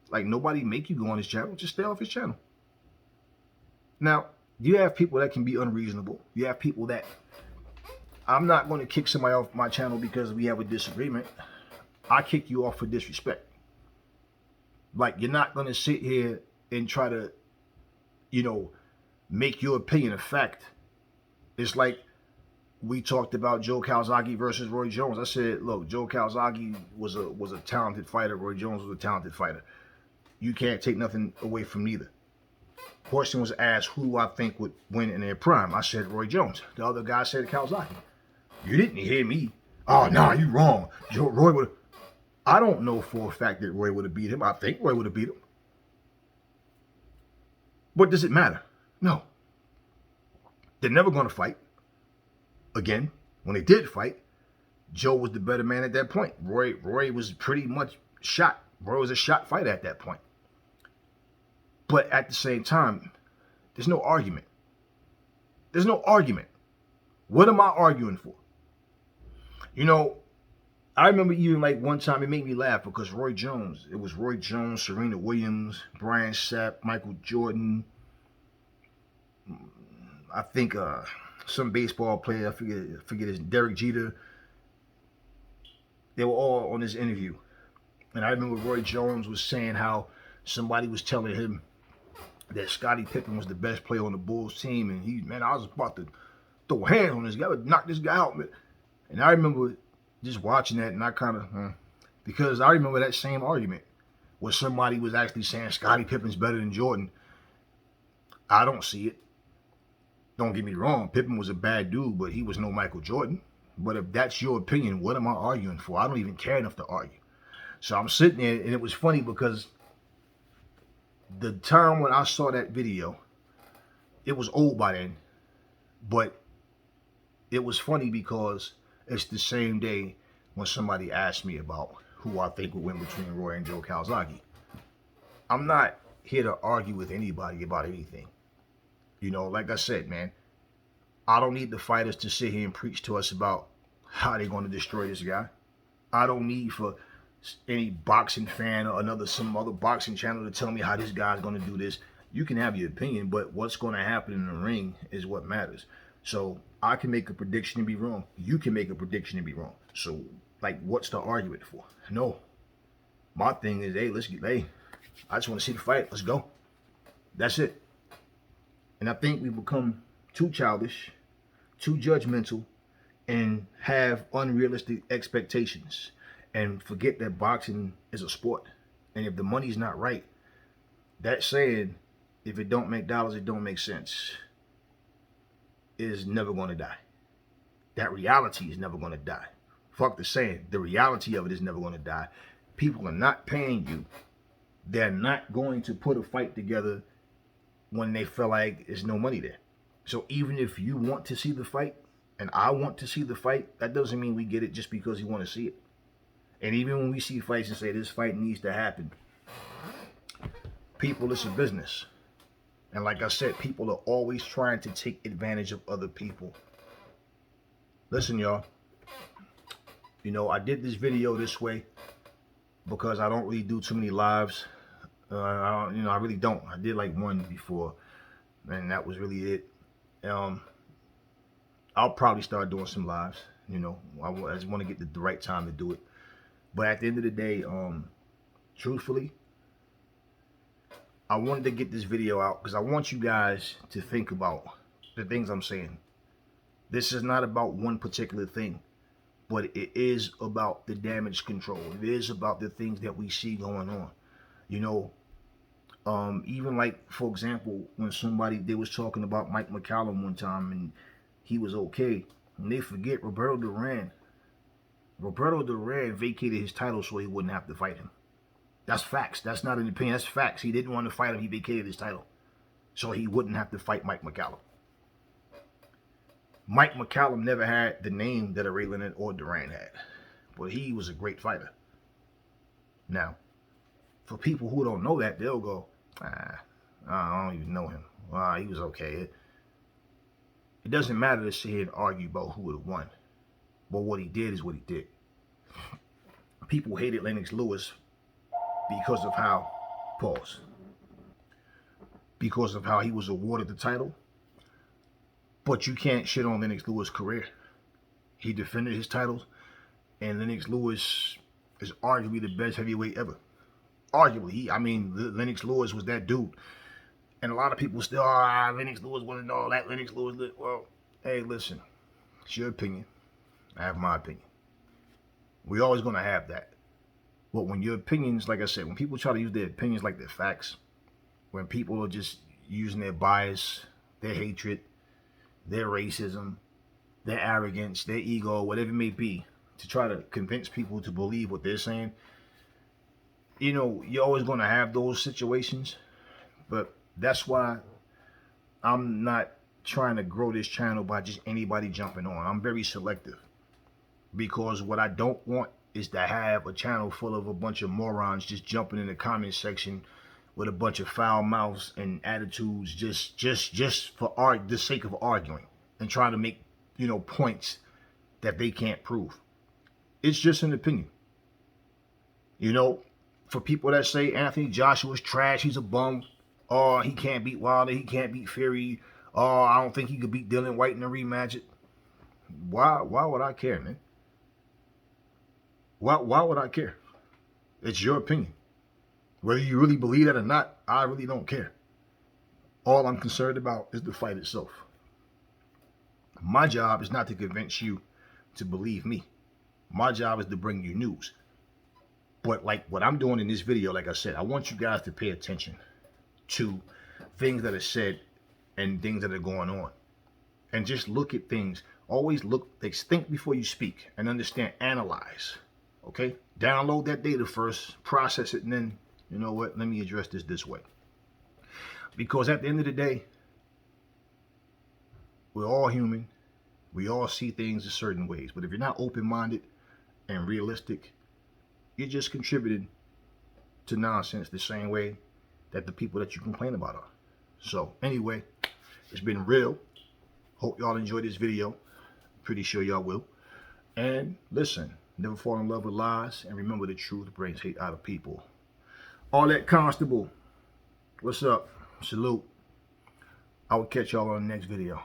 Like, nobody make you go on his channel. Just stay off his channel. Now, you have people that can be unreasonable. You have people that, I'm not going to kick somebody off my channel because we have a disagreement. I kick you off for disrespect. Like, you're not going to sit here and try to, you know, make your opinion a fact. It's like we talked about Joe Calzaghe versus Roy Jones. I said, look, Joe Calzaghe was a talented fighter. Roy Jones was a talented fighter. You can't take nothing away from neither. Question was asked, who do I think would win in their prime? I said Roy Jones. The other guy said Calzaghe. You didn't hear me. Oh, no, you wrong. Roy would have. I don't know for a fact that Roy would have beat him. I think Roy would have beat him. But does it matter? No. They're never going to fight. Again, when they did fight, Joe was the better man at that point. Roy was pretty much shot. Roy was a shot fighter at that point. But at the same time, there's no argument. There's no argument. What am I arguing for? You know, I remember even like one time it made me laugh because it was Roy Jones, Serena Williams, Brian Sapp, Michael Jordan. I think some baseball player, I forget his, Derek Jeter. They were all on this interview. And I remember Roy Jones was saying how somebody was telling him that Scottie Pippen was the best player on the Bulls team. And man, I was about to throw hands on this guy, would knock this guy out, man. And I remember just watching that, and I kind of, because I remember that same argument where somebody was actually saying Scottie Pippen's better than Jordan. I don't see it. Don't get me wrong, Pippen was a bad dude, but he was no Michael Jordan. But if that's your opinion, what am I arguing for? I don't even care enough to argue. So I'm sitting there, and it was funny because the time when I saw that video, it was old by then, but it was funny because it's the same day when somebody asked me about who I think would win between Roy and Joe Calzaghe. I'm not here to argue with anybody about anything. You know, like I said, man, I don't need the fighters to sit here and preach to us about how they're going to destroy this guy. I don't need for any boxing fan or some other boxing channel to tell me how this guy's going to do this. You can have your opinion, but what's going to happen in the ring is what matters. So I can make a prediction and be wrong. You can make a prediction and be wrong. So, like, what's the argument for? No. My thing is, hey, I just want to see the fight. Let's go. That's it. And I think we've become too childish, too judgmental, and have unrealistic expectations. And forget that boxing is a sport. And if the money's not right, that saying, if it don't make dollars, it don't make sense, is never going to die. That reality is never going to die. Fuck the saying. The reality of it is never going to die. People are not paying you. They're not going to put a fight together when they feel like there's no money there. So even if you want to see the fight, and I want to see the fight, that doesn't mean we get it just because you want to see it. And even when we see fights and say this fight needs to happen, people, it's a business. And like I said, people are always trying to take advantage of other people. Listen, y'all. You know, I did this video this way because I don't really do too many lives. I really don't. I did like one before, and that was really it. I'll probably start doing some lives. You know, I just want to get the right time to do it. But at the end of the day, truthfully, I wanted to get this video out because I want you guys to think about the things I'm saying. This is not about one particular thing, but it is about the damage control. It is about the things that we see going on. You know, even like, for example, when they was talking about Mike McCallum one time and he was okay, and they forget Roberto Duran Roberto Duran vacated his title so he wouldn't have to fight him. That's facts. That's not an opinion. That's facts. He didn't want to fight him. He vacated his title so he wouldn't have to fight Mike McCallum. Mike McCallum never had the name that Ray Leonard or Duran had, but he was a great fighter. Now, for people who don't know that, they'll go, I don't even know him. He was okay. It doesn't matter to sit here and argue about who would have won. But what he did is what he did. People hated Lennox Lewis because of how, because of how he was awarded the title. But you can't shit on Lennox Lewis' career. He defended his titles, and Lennox Lewis is arguably the best heavyweight ever. Arguably, Lennox Lewis was that dude. And a lot of people still, Lennox Lewis wasn't all that. Lennox Lewis, well, hey, listen, it's your opinion. I have my opinion. We're always going to have that. But when your opinions, like I said, when people try to use their opinions like they're facts, when people are just using their bias, their hatred, their racism, their arrogance, their ego, whatever it may be, to try to convince people to believe what they're saying, you know, you're always going to have those situations. But that's why I'm not trying to grow this channel by just anybody jumping on. I'm very selective, because what I don't want is to have a channel full of a bunch of morons just jumping in the comment section with a bunch of foul mouths and attitudes just for the sake of arguing and trying to make, you know, points that they can't prove. It's just an opinion. You know, for people that say Anthony Joshua's trash, he's a bum, or he can't beat Wilder, he can't beat Fury, or I don't think he could beat Dylan White in a rematch. Why would I care, man? Why would I care? It's your opinion. Whether you really believe that or not, I really don't care. All I'm concerned about is the fight itself. My job is not to convince you to believe me. My job is to bring you news. But like what I'm doing in this video, like I said, I want you guys to pay attention to things that are said and things that are going on. And just look at things. Always think before you speak and understand, analyze. Okay? Download that data first, process it, and then, you know what, let me address this way. Because at the end of the day, we're all human. We all see things in certain ways. But if you're not open-minded and realistic, you're just contributing to nonsense the same way that the people that you complain about are. So anyway, it's been real. Hope y'all enjoyed this video. Pretty sure y'all will. And listen, never fall in love with lies, and remember, the truth brings hate out of people. All that Constable, what's up? Salute. I will catch y'all on the next video.